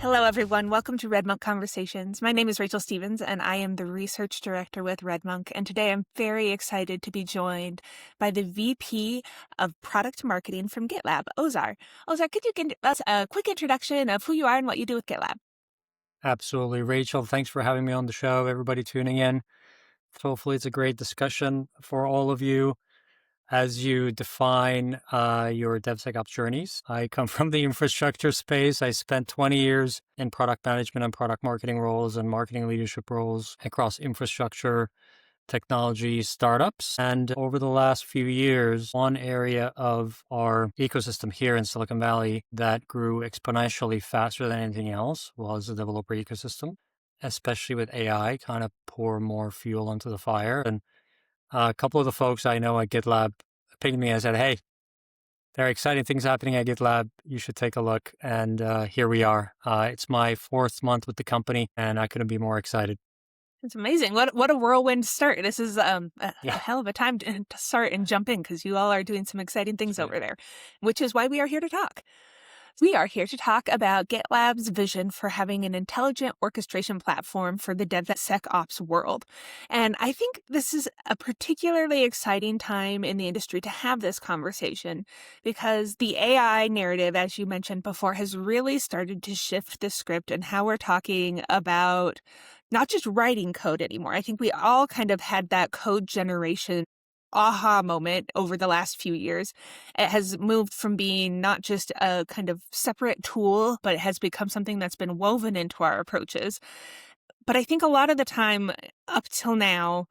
Hello, everyone. Welcome to RedMonk Conversations. My name is Rachel Stevens, and I am the research director with RedMonk. And today I'm very excited to be joined by the VP of Product Marketing from GitLab, Özer. Özer, could you give us a quick introduction of who you are and what you do with GitLab? Absolutely. Rachel, thanks for having me on the show. Everybody tuning in. Hopefully, it's a great discussion for all of you as you define your DevSecOps journeys. I come from the infrastructure space. I spent 20 years in product management and product marketing roles and marketing leadership roles across infrastructure, technology startups. And over the last few years, one area of our ecosystem here in Silicon Valley that grew exponentially faster than anything else was the developer ecosystem, especially with AI, kind of pour more fuel onto the fire. And a couple of the folks I know at GitLab pinged me and said, hey, there are exciting things happening at GitLab. You should take a look. And here we are. It's my 4th month with the company, and I couldn't be more excited. It's amazing. What a whirlwind start. This is a Yeah. hell of a time to start and jump in because you all are doing some exciting things Yeah. over there, which is why we are here to talk. We are here to talk about GitLab's vision for having an intelligent orchestration platform for the DevSecOps world. And I think this is a particularly exciting time in the industry to have this conversation because the AI narrative, as you mentioned before, has really started to shift the script and how we're talking about not just writing code anymore. I think we all kind of had that code generation aha moment over the last few years. It has moved from being not just a kind of separate tool, but it has become something that's been woven into our approaches. But I think a lot of the time up till now,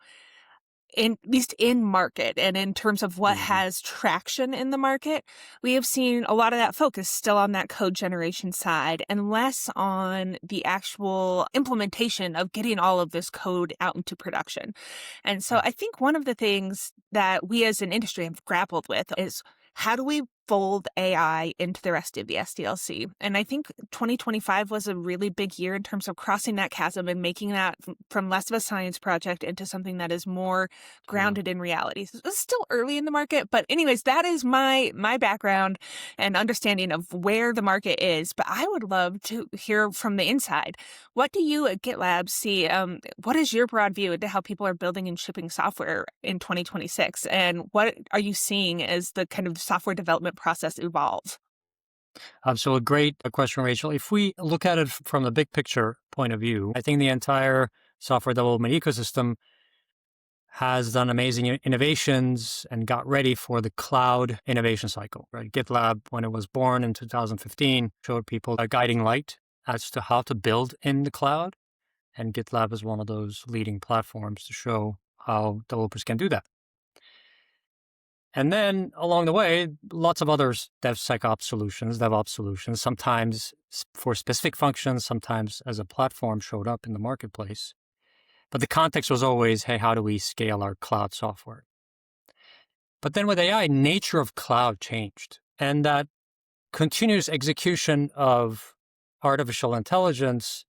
at least in market and in terms of what Mhm. has traction in the market, we have seen a lot of that focus still on that code generation side and less on the actual implementation of getting all of this code out into production. And so Yeah. I think one of the things that we as an industry have grappled with is how do we fold AI into the rest of the SDLC? And I think 2025 was a really big year in terms of crossing that chasm and making that from less of a science project into something that is more Yeah. grounded in reality. So it's still early in the market, but anyways, that is my background and understanding of where the market is. But I would love to hear from the inside. What do you at GitLab see? What is your broad view into how people are building and shipping software in 2026? And what are you seeing as the kind of software development process evolve? So a great question, Rachel. If we look at it from a big picture point of view, I think the entire software development ecosystem has done amazing innovations and got ready for the cloud innovation cycle, right? GitLab, when it was born in 2015, showed people a guiding light as to how to build in the cloud. And GitLab is one of those leading platforms to show how developers can do that. And then along the way, lots of other DevSecOps solutions, DevOps solutions, sometimes for specific functions, sometimes as a platform showed up in the marketplace. But the context was always, hey, how do we scale our cloud software? But then with AI, nature of cloud changed. And that continuous execution of artificial intelligence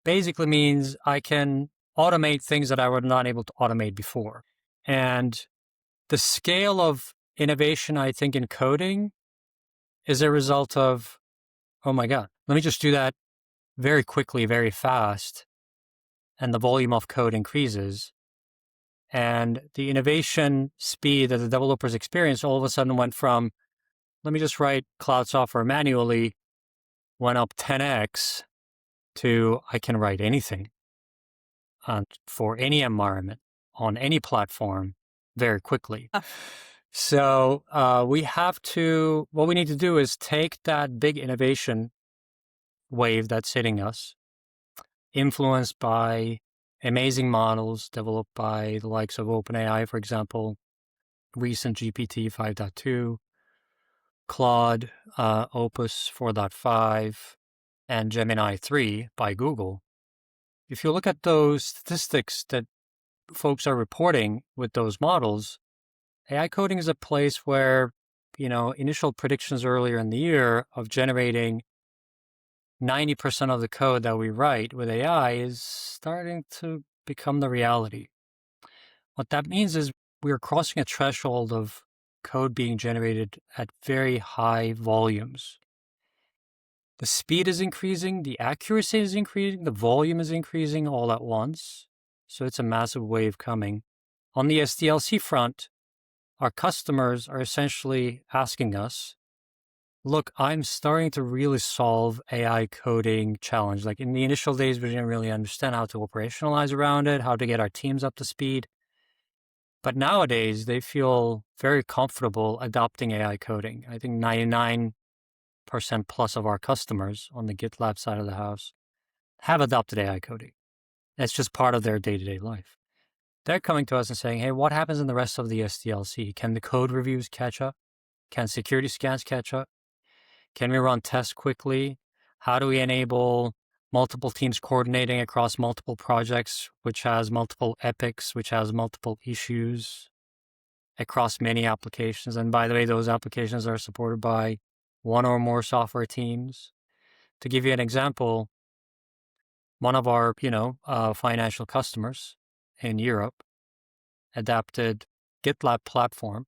basically means I can automate things that I was not able to automate before. And the scale of innovation, I think, in coding is a result of, oh my God, let me just do that very quickly, very fast. And the volume of code increases. And the innovation speed that the developers experience all of a sudden went from, let me just write cloud software manually, went up 10x to I can write anything for any environment on any platform very quickly. Uh, So what we need to do is take that big innovation wave that's hitting us, influenced by amazing models developed by the likes of OpenAI, for example, recent GPT 5.2, Claude, Opus 4.5, and Gemini 3 by Google. If you look at those statistics that folks are reporting with those models, AI coding is a place where, initial predictions earlier in the year of generating 90% of the code that we write with AI is starting to become the reality. What that means is we're crossing a threshold of code being generated at very high volumes. The speed is increasing, the accuracy is increasing, the volume is increasing all at once. So it's a massive wave coming. On the SDLC front, our customers are essentially asking us, look, I'm starting to really solve AI coding challenge. Like in the initial days, we didn't really understand how to operationalize around it, how to get our teams up to speed. But nowadays, they feel very comfortable adopting AI coding. I think 99% plus of our customers on the GitLab side of the house have adopted AI coding. It's just part of their day-to-day life. They're coming to us and saying, hey, what happens in the rest of the SDLC? Can the code reviews catch up? Can security scans catch up? Can we run tests quickly? How do we enable multiple teams coordinating across multiple projects, which has multiple epics, which has multiple issues across many applications? And by the way, those applications are supported by one or more software teams. To give you an example, one of our, financial customers in Europe adapted GitLab platform,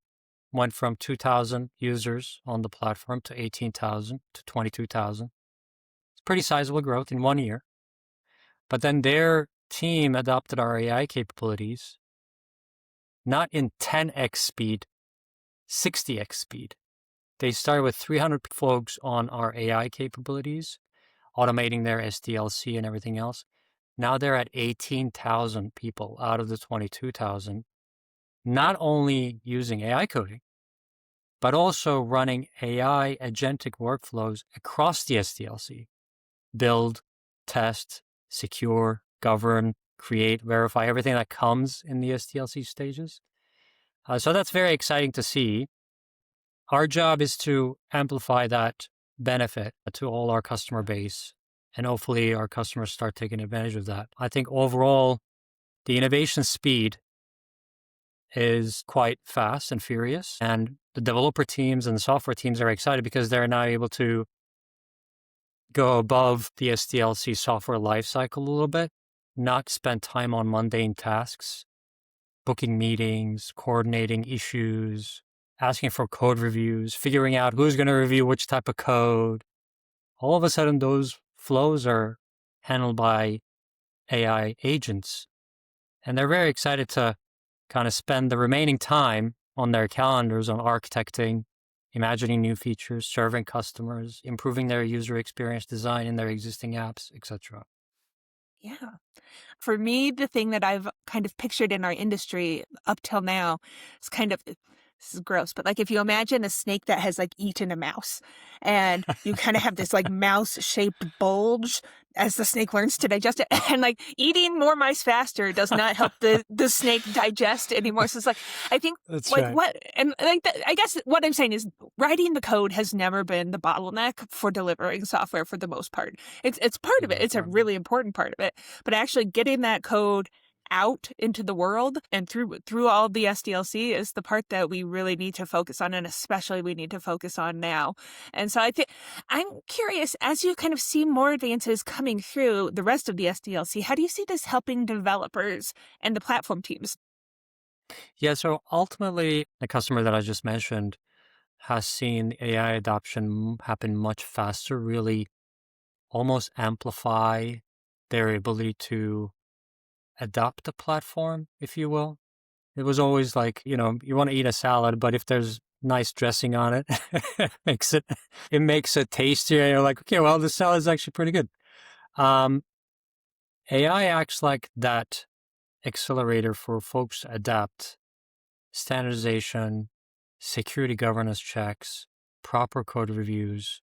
went from 2,000 users on the platform to 18,000 to 22,000. It's pretty sizable growth in 1 year. But then their team adopted our AI capabilities, not in 10x speed, 60x speed. They started with 300 folks on our AI capabilities, automating their SDLC and everything else. Now they're at 18,000 people out of the 22,000, not only using AI coding, but also running AI agentic workflows across the SDLC. Build, test, secure, govern, create, verify, everything that comes in the SDLC stages. So that's very exciting to see. Our job is to amplify that benefit to all our customer base, and hopefully our customers start taking advantage of that. I think overall, the innovation speed is quite fast and furious, and the developer teams and the software teams are excited because they're now able to go above the SDLC software lifecycle a little bit, not spend time on mundane tasks, booking meetings, coordinating issues, asking for code reviews, figuring out who's going to review which type of code. All of a sudden, those flows are handled by AI agents. And they're very excited to kind of spend the remaining time on their calendars on architecting, imagining new features, serving customers, improving their user experience design in their existing apps, etc. Yeah. For me, the thing that I've kind of pictured in our industry up till now is kind of, this is gross, but like if you imagine a snake that has like eaten a mouse and you kind of have this like mouse shaped bulge as the snake learns to digest it, and like eating more mice faster does not help the snake digest anymore. So it's like, I think That's like right. what, and like, I guess what I'm saying is writing the code has never been the bottleneck for delivering software for the most part. It's part of it. It's a really important part of it, but actually getting that code out into the world and through all the SDLC is the part that we really need to focus on, and especially we need to focus on now. And so I think I'm curious, as you kind of see more advances coming through the rest of the SDLC, how do you see this helping developers and the platform teams? Yeah, so ultimately, the customer that I just mentioned has seen AI adoption happen much faster, really almost amplify their ability to adopt the platform, if you will. It was always like, you want to eat a salad, but if there's nice dressing on it, it makes it tastier. You're like, okay, well, the salad is actually pretty good. AI acts like that accelerator for folks to adapt standardization, security governance checks, proper code reviews.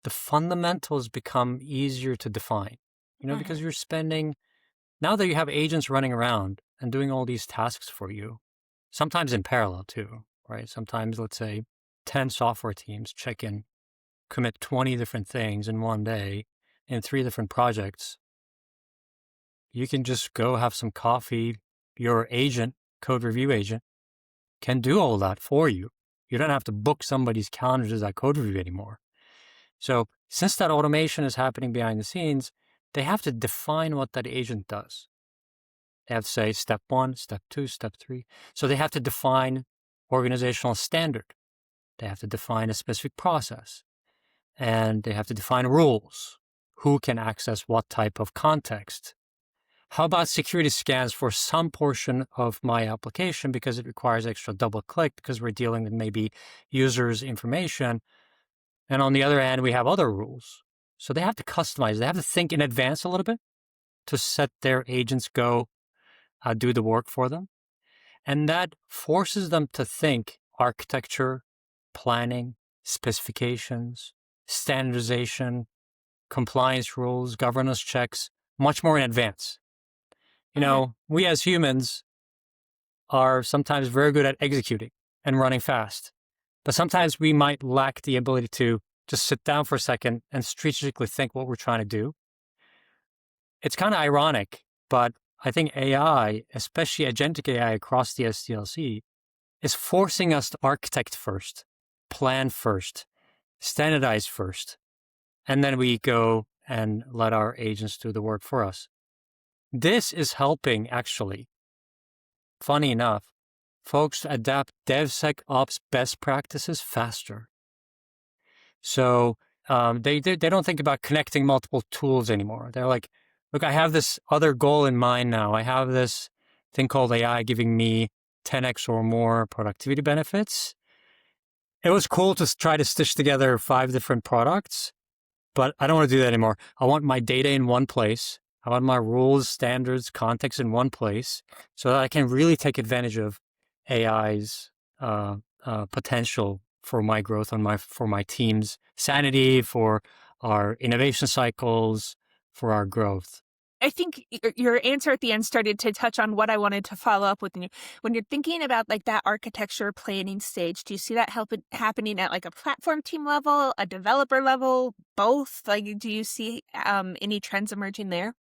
The fundamentals become easier to define, because you're spending, now that you have agents running around and doing all these tasks for you, sometimes in parallel too, right? Sometimes, let's say, 10 software teams check in, commit 20 different things in one day in 3 different projects. You can just go have some coffee. Your agent, code review agent, can do all that for you. You don't have to book somebody's calendar to do that code review anymore. So since that automation is happening behind the scenes, they have to define what that agent does. They have to say step 1, step 2, step 3. So they have to define organizational standard. They have to define a specific process. and they have to define rules. Who can access what type of context? How about security scans for some portion of my application because it requires extra double click because we're dealing with maybe users' information. And on the other hand, we have other rules. So they have to customize. They have to think in advance a little bit to set their agents go do the work for them. And that forces them to think architecture, planning, specifications, standardization, compliance rules, governance checks, much more in advance. You know, we as humans are sometimes very good at executing and running fast, but sometimes we might lack the ability to just sit down for a second and strategically think what we're trying to do. It's kind of ironic, but I think AI, especially agentic AI across the SDLC, is forcing us to architect first, plan first, standardize first, and then we go and let our agents do the work for us. This is helping, actually, funny enough, folks to adapt DevSecOps best practices faster. So they don't think about connecting multiple tools anymore. They're like, look, I have this other goal in mind now. I have this thing called AI giving me 10x or more productivity benefits. It was cool to try to stitch together 5 different products, but I don't want to do that anymore. I want my data in one place. I want my rules, standards, context in one place so that I can really take advantage of AI's potential for my growth for my team's sanity, for our innovation cycles, for our growth. I think your answer at the end started to touch on what I wanted to follow up with. When you're thinking about like that architecture planning stage, do you see that happening at like a platform team level, a developer level, both? Like, do you see any trends emerging there?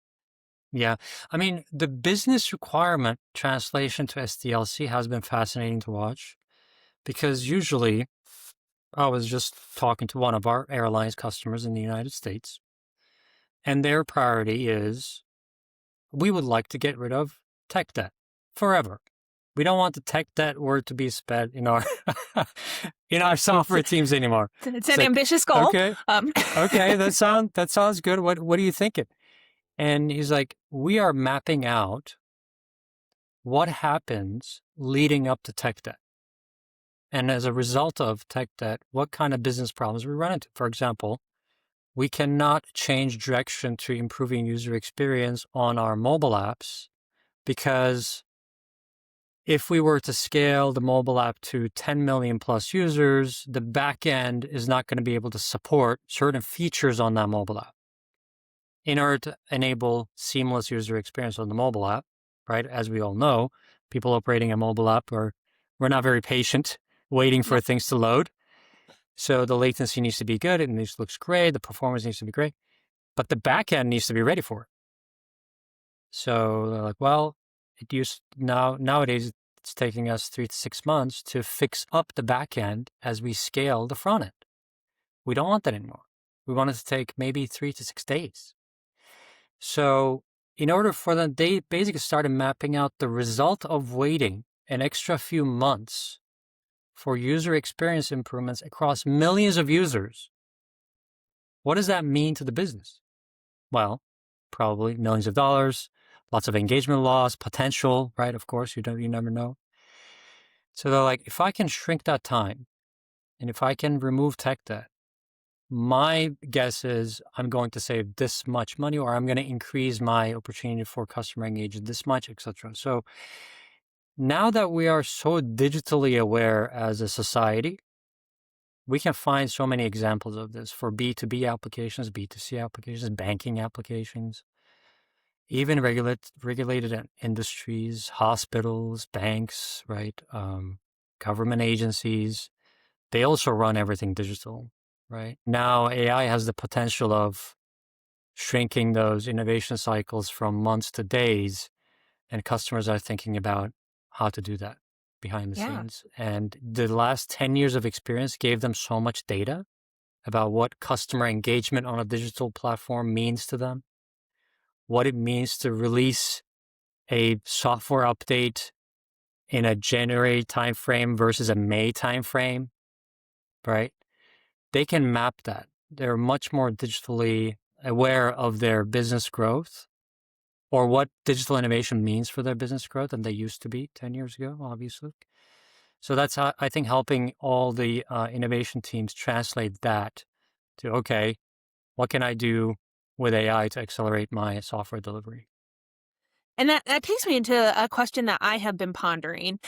Yeah. I mean, the business requirement translation to SDLC has been fascinating to watch because usually I was just talking to one of our airlines customers in the United States, and their priority is we would like to get rid of tech debt forever. We don't want the tech debt word to be spent in our in our software teams anymore. It's an ambitious goal. Okay, okay, that sounds good. What are you thinking? And he's like, we are mapping out what happens leading up to tech debt. And as a result of tech debt, what kind of business problems we run into. For example, we cannot change direction to improving user experience on our mobile apps because if we were to scale the mobile app to 10 million plus users, the back end is not going to be able to support certain features on that mobile app. In order to enable seamless user experience on the mobile app, right? As we all know, people operating a mobile app we're not very patient, waiting for things to load. So the latency needs to be good. It looks great. The performance needs to be great, but the back end needs to be ready for it. So they're like, well, nowadays it's taking us 3 to 6 months to fix up the back end as we scale the front end. We don't want that anymore. We want it to take maybe 3 to 6 days. So in order for them, they basically started mapping out the result of waiting an extra few months for user experience improvements across millions of users. What does that mean to the business? Well, probably millions of dollars, lots of engagement loss, potential, right? Of course, you never know. So they're like, if I can shrink that time and if I can remove tech debt, my guess is I'm going to save this much money or I'm going to increase my opportunity for customer engagement this much, etc. So now that we are so digitally aware as a society, we can find so many examples of this for B2B applications, B2C applications, banking applications, even regulated industries, hospitals, banks, right? Government agencies. They also run everything digital, right? Now AI has the potential of shrinking those innovation cycles from months to days, and customers are thinking about how to do that behind the scenes. And the last 10 years of experience gave them so much data about what customer engagement on a digital platform means to them, what it means to release a software update in a January timeframe versus a May timeframe, right? They can map that. they're much more digitally aware of their business growth or what digital innovation means for their business growth than they used to be 10 years ago, obviously. So that's, I think, helping all the innovation teams translate that to, okay, what can I do with AI to accelerate my software delivery? And that takes me into a question that I have been pondering.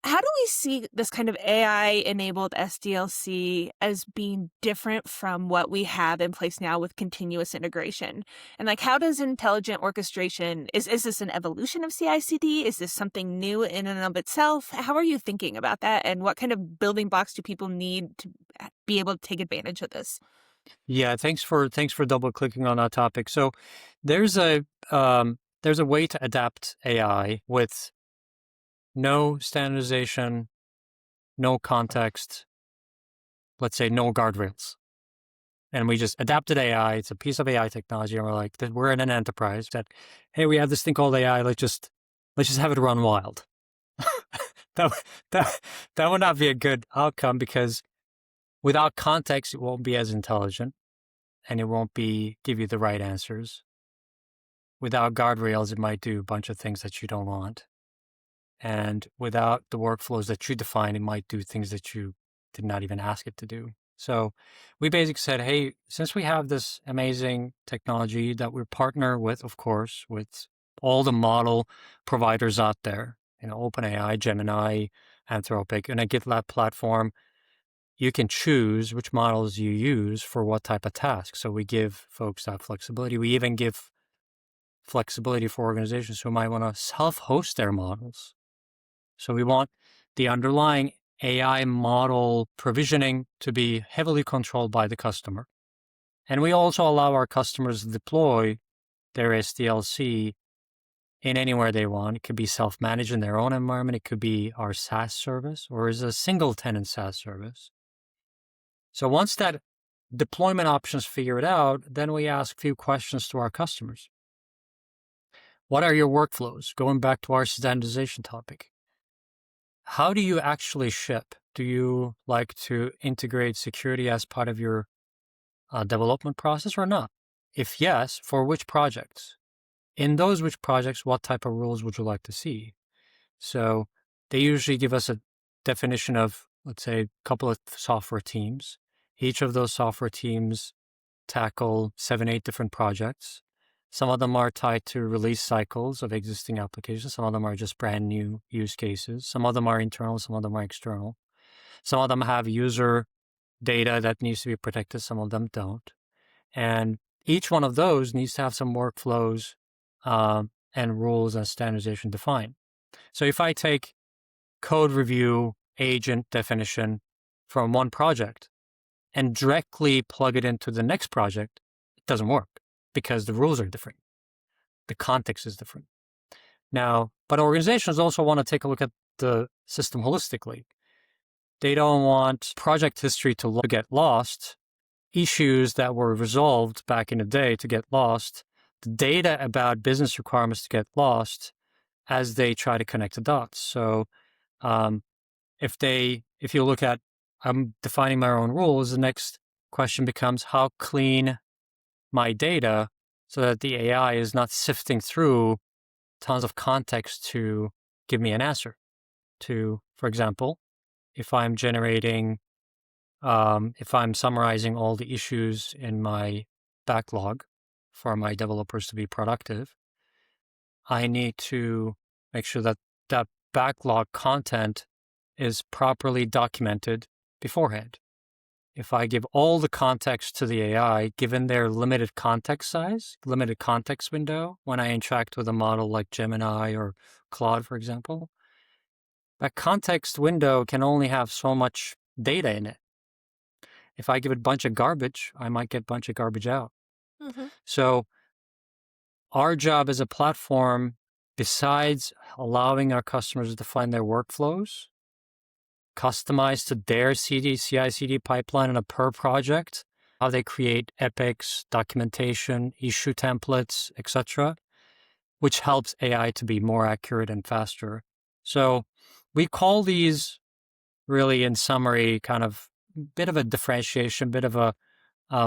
How do we see this kind of AI-enabled SDLC as being different from what we have in place now with continuous integration? And like, how does intelligent orchestration, is this an evolution of CI/CD? Is this something new in and of itself? How are you thinking about that? And what kind of building blocks do people need to be able to take advantage of this? Yeah, thanks for double clicking on that topic. So there's a way to adapt AI with no standardization, no context, let's say no guardrails. And we just adapted AI. It's a piece of AI technology, and we're like, we're in an enterprise that, hey, we have this thing called AI. Let's just have it run wild. that that would not be a good outcome, because without context, it won't be as intelligent, and it won't give you the right answers. Without guardrails, it might do a bunch of things that you don't want. And without the workflows that you define, it might do things that you did not even ask it to do. So we basically said, hey, since we have this amazing technology that we partner with, of course, with all the model providers out there, OpenAI, Gemini, Anthropic, and a GitLab platform, you can choose which models you use for what type of task. So we give folks that flexibility. We even give flexibility for organizations who might want to self-host their models. So we want the underlying AI model provisioning to be heavily controlled by the customer. And we also allow our customers to deploy their SDLC in anywhere they want. It could be self-managed in their own environment. It could be our SaaS service, or is a single tenant SaaS service. So once that deployment options figured out, then we ask a few questions to our customers. What are your workflows? Going back to our standardization topic. How do you actually ship? Do you like to integrate security as part of your development process or not? If yes, for which projects? In those which projects, what type of rules would you like to see? So they usually give us a definition of, let's say, a couple of software teams. Each of those software teams tackle 7, 8 different projects. Some of them are tied to release cycles of existing applications. Some of them are just brand new use cases. Some of them are internal. Some of them are external. Some of them have user data that needs to be protected. Some of them don't. And each one of those needs to have some workflows and rules and standardization defined. So if I take code review agent definition from one project and directly plug it into the next project, it doesn't work, because the rules are different. The context is different. Now, but organizations also want to take a look at the system holistically. They don't want project history to get lost, issues that were resolved back in the day to get lost, the data about business requirements to get lost as they try to connect the dots. So if you look at, I'm defining my own rules, the next question becomes, how clean my data so that the AI is not sifting through tons of context to give me an answer to, for example, if I'm summarizing all the issues in my backlog for my developers to be productive, I need to make sure that that backlog content is properly documented beforehand. If I give all the context to the AI, given their limited context size, limited context window, when I interact with a model like Gemini or Claude, for example, that context window can only have so much data in it. If I give it a bunch of garbage, I might get a bunch of garbage out. Mm-hmm. So our job as a platform, besides allowing our customers to define their workflows, customized to their CI/CD pipeline on a per project, how they create epics, documentation, issue templates, etc., which helps AI to be more accurate and faster. So we call these, really in summary, kind of bit of a differentiation, bit of a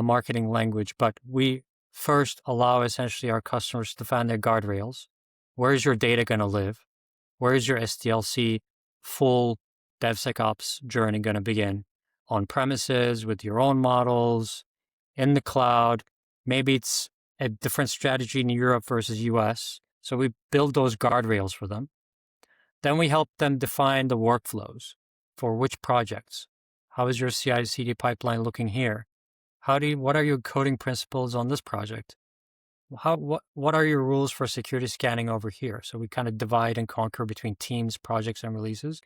marketing language, but we first allow essentially our customers to define their guardrails. Where is your data going to live? Where is your SDLC full DevSecOps journey going to begin? On premises, with your own models, in the cloud. Maybe it's a different strategy in Europe versus US. So we build those guardrails for them. Then we help them define the workflows for which projects. How is your CI/CD pipeline looking here? What are your coding principles on this project? What are your rules for security scanning over here? So we kind of divide and conquer between teams, projects, and releases.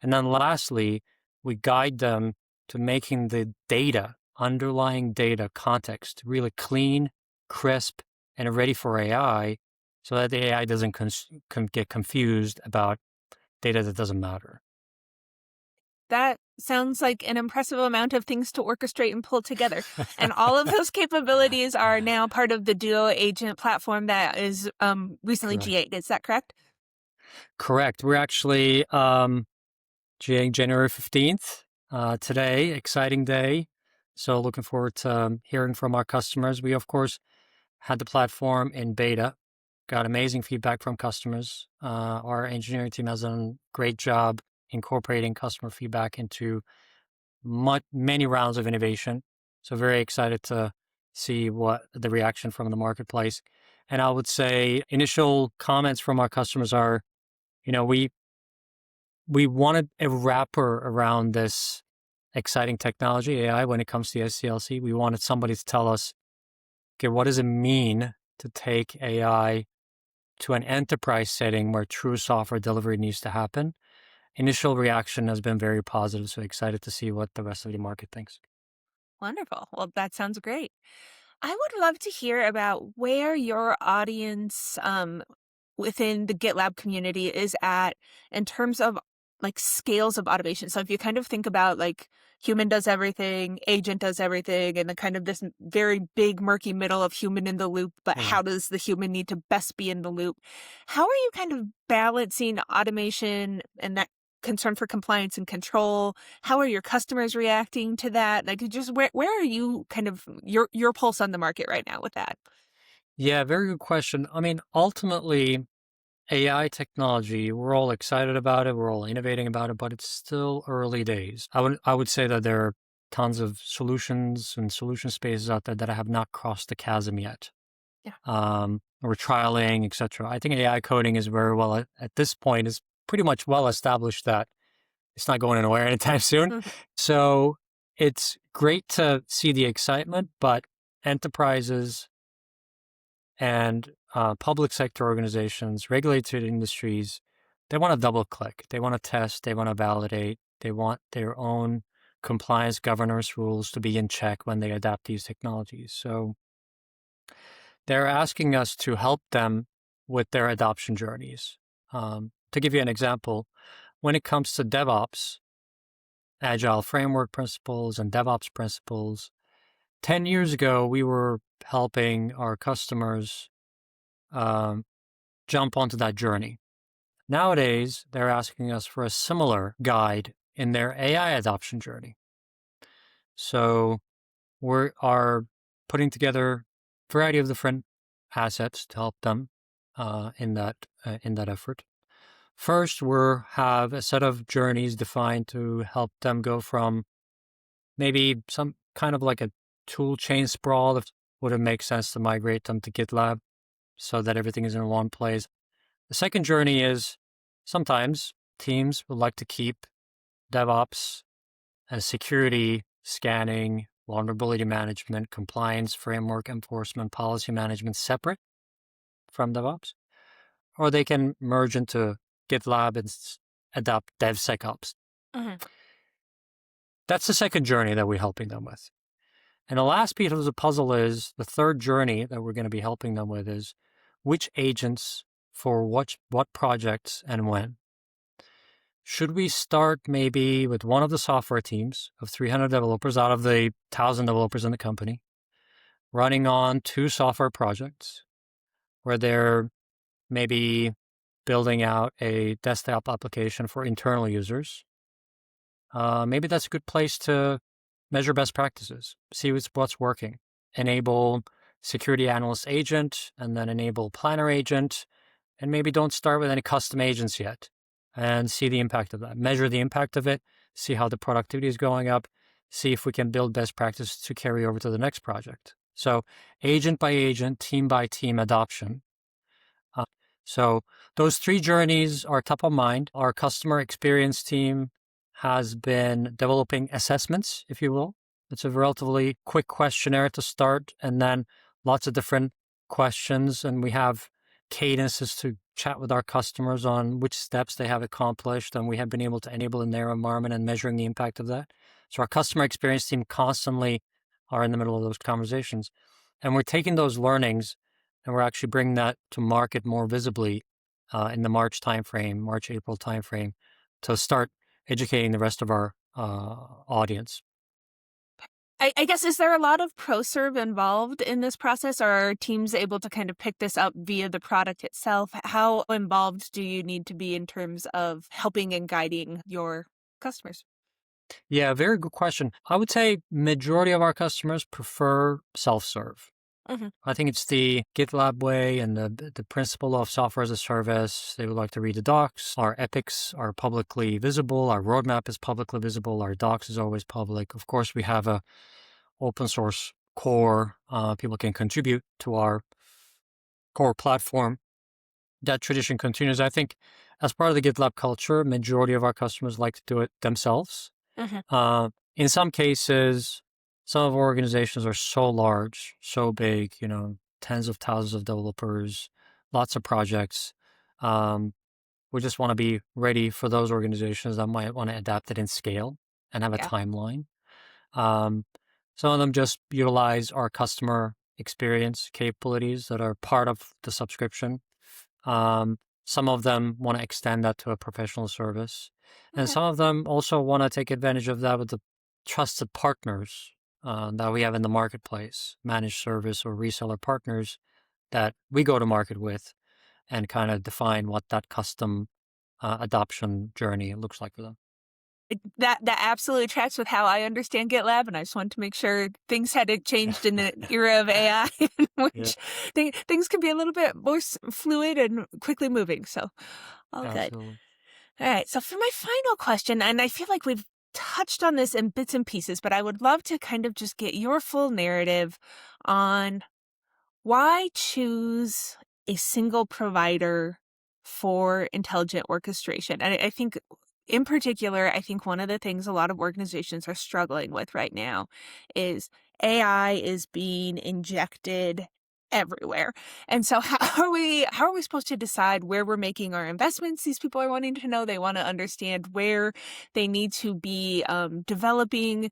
And then lastly, we guide them to making the data, underlying data context, really clean, crisp, and ready for AI, so that the AI doesn't get confused about data that doesn't matter. That sounds like an impressive amount of things to orchestrate and pull together. And all of those capabilities are now part of the Duo agent platform that is recently Correct. GA'd. Is that correct? Correct. We're actually GAing January 15th today. Exciting day. So looking forward to hearing from our customers. We, of course, had the platform in beta, got amazing feedback from customers. Our engineering team has done a great job incorporating customer feedback into many rounds of innovation. So very excited to see what the reaction from the marketplace. And I would say initial comments from our customers are, we wanted a wrapper around this exciting technology, AI, when it comes to SDLC. We wanted somebody to tell us, okay, what does it mean to take AI to an enterprise setting where true software delivery needs to happen? Initial reaction has been very positive, so excited to see what the rest of the market thinks. Wonderful. Well, that sounds great. I would love to hear about where your audience within the GitLab community is at in terms of like scales of automation. So if you kind of think about like human does everything, agent does everything, and then kind of this very big murky middle of human in the loop, but Right. how does the human need to best be in the loop? How are you kind of balancing automation and that concern for compliance and control? How are your customers reacting to that? Like just where are you kind of your pulse on the market right now with that? Yeah, very good question. I mean, ultimately, AI technology, we're all excited about it, we're all innovating about it, but it's still early days. I would say that there are tons of solutions and solution spaces out there that have not crossed the chasm yet. Yeah. We're trialing, etc. I think AI coding is very well at this point is pretty much well established that it's not going anywhere anytime soon. So it's great to see the excitement, but enterprises and public sector organizations, regulated industries, they want to double click. They want to test. They want to validate. They want their own compliance governance rules to be in check when they adapt these technologies. So they're asking us to help them with their adoption journeys. To give you an example, when it comes to DevOps, agile framework principles and DevOps principles, 10 years ago, we were helping our customers jump onto that journey. Nowadays, they're asking us for a similar guide in their AI adoption journey. So we are putting together a variety of different assets to help them in that effort. First, we have a set of journeys defined to help them go from maybe some kind of like a tool chain sprawl. If would it make sense to migrate them to GitLab so that everything is in one place? The second journey is sometimes teams would like to keep DevOps and security scanning, vulnerability management, compliance, framework enforcement, policy management separate from DevOps, or they can merge into GitLab and adopt DevSecOps. Mhm. That's the second journey that we're helping them with. And the last piece of the puzzle is the third journey that we're going to be helping them with is which agents for what projects and when. Should we start maybe with one of the software teams of 300 developers out of the 1,000 developers in the company, running on 2 software projects where they're maybe building out a desktop application for internal users? Maybe that's a good place to measure best practices, see what's working, enable security analyst agent, and then enable planner agent, and maybe don't start with any custom agents yet, and see the impact of that. Measure the impact of it, see how the productivity is going up, see if we can build best practices to carry over to the next project. So agent by agent, team by team adoption. So those 3 journeys are top of mind. Our customer experience team has been developing assessments, if you will. It's a relatively quick questionnaire to start, and then lots of different questions. And we have cadences to chat with our customers on which steps they have accomplished, and we have been able to enable in their environment and measuring the impact of that. So our customer experience team constantly are in the middle of those conversations. And we're taking those learnings and we're actually bringing that to market more visibly in the March, April timeframe, to start educating the rest of our audience. I guess, is there a lot of ProServe involved in this process? Or are teams able to kind of pick this up via the product itself? How involved do you need to be in terms of helping and guiding your customers? Yeah, very good question. I would say majority of our customers prefer self-serve. Mm-hmm. I think it's the GitLab way and the principle of software as a service. They would like to read the docs. Our epics are publicly visible. Our roadmap is publicly visible. Our docs is always public. Of course, we have a open source core. People can contribute to our core platform. That tradition continues. I think as part of the GitLab culture, majority of our customers like to do it themselves. Mm-hmm. In some cases, some of our organizations are so large, so big, tens of thousands of developers, lots of projects. We just want to be ready for those organizations that might want to adapt it in scale and have a Yeah. timeline. Some of them just utilize our customer experience capabilities that are part of the subscription. Some of them want to extend that to a professional service. And Okay. some of them also want to take advantage of that with the trusted partners that we have in the marketplace, managed service or reseller partners that we go to market with and kind of define what that custom adoption journey looks like for them. That absolutely tracks with how I understand GitLab, and I just wanted to make sure things hadn't changed in the era of AI, in Yeah, which things can be a little bit more fluid and quickly moving. So, all good. absolutely. All right. So, for my final question, and I feel like we've touched on this in bits and pieces, but I would love to kind of just get your full narrative on why choose a single provider for intelligent orchestration. And I think in particular, I think one of the things a lot of organizations are struggling with right now is AI is being injected everywhere. And so how are we supposed to decide where we're making our investments? These people are wanting to know. They want to understand where they need to be developing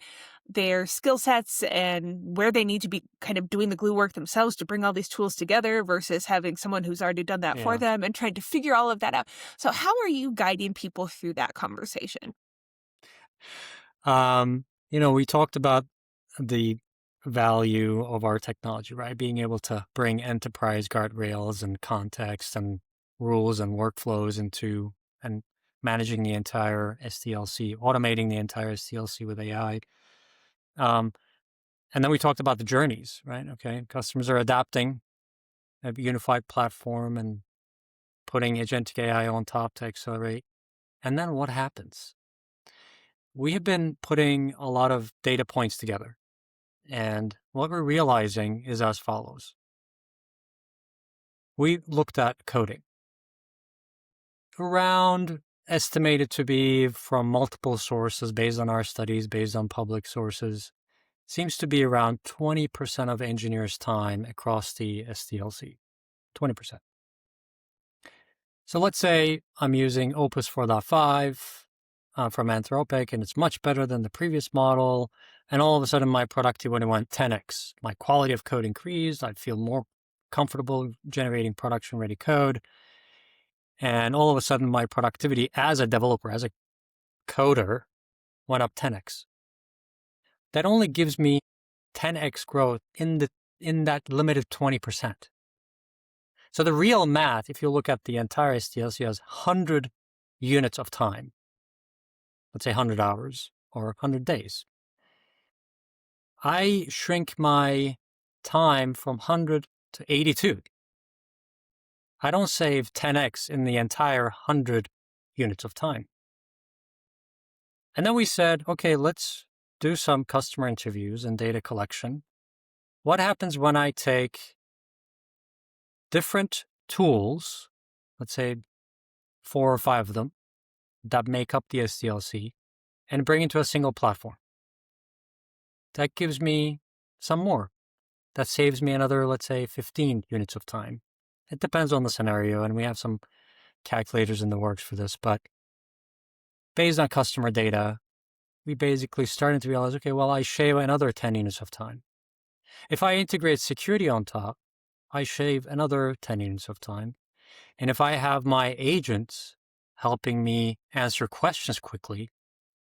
their skill sets and where they need to be kind of doing the glue work themselves to bring all these tools together versus having someone who's already done that for Yeah. them and trying to figure all of that out. So how are you guiding people through that conversation? We talked about the value of our technology, right? Being able to bring enterprise guardrails and context and rules and workflows into and managing the entire SDLC, automating the entire SDLC with AI. And then we talked about the journeys, right? Okay. Customers are adapting a unified platform and putting agentic AI on top to accelerate. And then what happens? We have been putting a lot of data points together. And what we're realizing is as follows. We looked at coding. Around estimated to be from multiple sources based on our studies, based on public sources, seems to be around 20% of engineers' time across the SDLC. 20%. So let's say I'm using Opus 4.5 from Anthropic, and it's much better than the previous model. And all of a sudden, my productivity went 10x. My quality of code increased. I'd feel more comfortable generating production-ready code. And all of a sudden, my productivity as a developer, as a coder, went up 10x. That only gives me 10x growth in that limited 20%. So the real math, if you look at the entire SDLC, has 100 units of time. Let's say 100 hours or 100 days. I shrink my time from 100 to 82. I don't save 10x in the entire 100 units of time. And then we said, okay, let's do some customer interviews and data collection. What happens when I take different tools, let's say 4 or 5 of them, that make up the SDLC, and bring it to a single platform? That gives me some more. That saves me another, let's say, 15 units of time. It depends on the scenario, and we have some calculators in the works for this, but based on customer data, we basically started to realize, okay, well, I shave another 10 units of time. If I integrate security on top, I shave another 10 units of time. And if I have my agents helping me answer questions quickly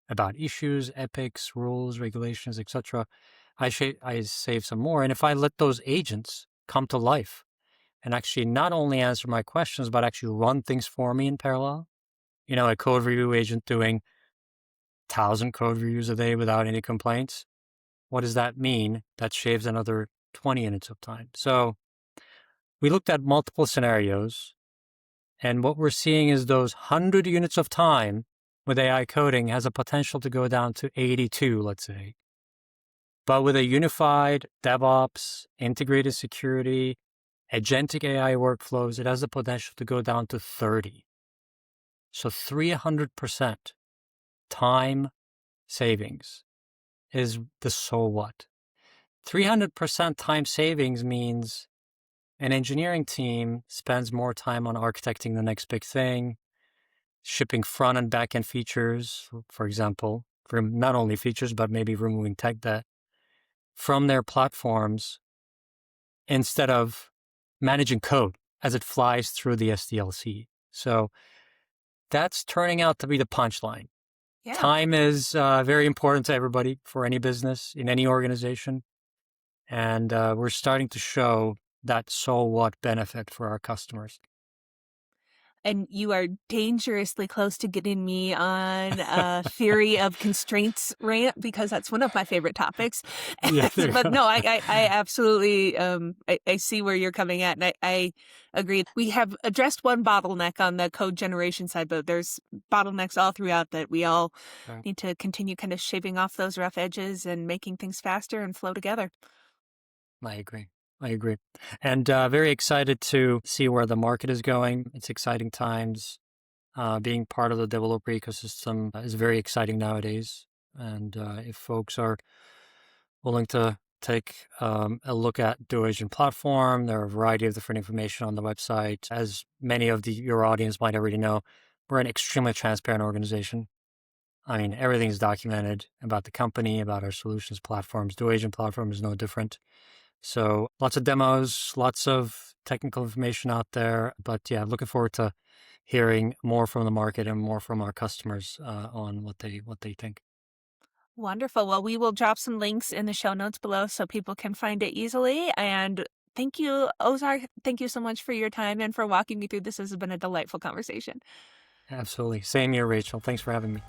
about issues, epics, rules, regulations, etc., I save some more. And if I let those agents come to life and actually not only answer my questions, but actually run things for me in parallel, a code review agent doing 1,000 code reviews a day without any complaints, what does that mean? That shaves another 20 units of time. So we looked at multiple scenarios, and what we're seeing is those 100 units of time with AI coding has a potential to go down to 82, let's say. But with a unified DevOps, integrated security, agentic AI workflows, it has the potential to go down to 30. So 300% time savings is the so what. 300% time savings means an engineering team spends more time on architecting the next big thing, shipping front and back end features, for example, for not only features, but maybe removing tech debt from their platforms instead of managing code as it flies through the SDLC. So that's turning out to be the punchline. Yeah. Time is very important to everybody for any business in any organization. And we're starting to show that so what benefit for our customers. And you are dangerously close to getting me on a theory of constraints rant, because that's one of my favorite topics. Yeah, But no, I absolutely, I see where you're coming at, and I agree. We have addressed one bottleneck on the code generation side, but there's bottlenecks all throughout that we all Right. need to continue kind of shaving off those rough edges and making things faster and flow together. I agree. And very excited to see where the market is going. It's exciting times. Being part of the developer ecosystem is very exciting nowadays. And if folks are willing to take a look at Duo Agent Platform, there are a variety of different information on the website. As many of your audience might already know, we're an extremely transparent organization. I mean, everything is documented about the company, about our solutions platforms. Duo Agent Platform is no different. So lots of demos, lots of technical information out there. But yeah, looking forward to hearing more from the market and more from our customers on what they think. Wonderful. Well, we will drop some links in the show notes below so people can find it easily. And thank you, Ozar. Thank you so much for your time and for walking me through this. This has been a delightful conversation. Absolutely. Same here, Rachel. Thanks for having me.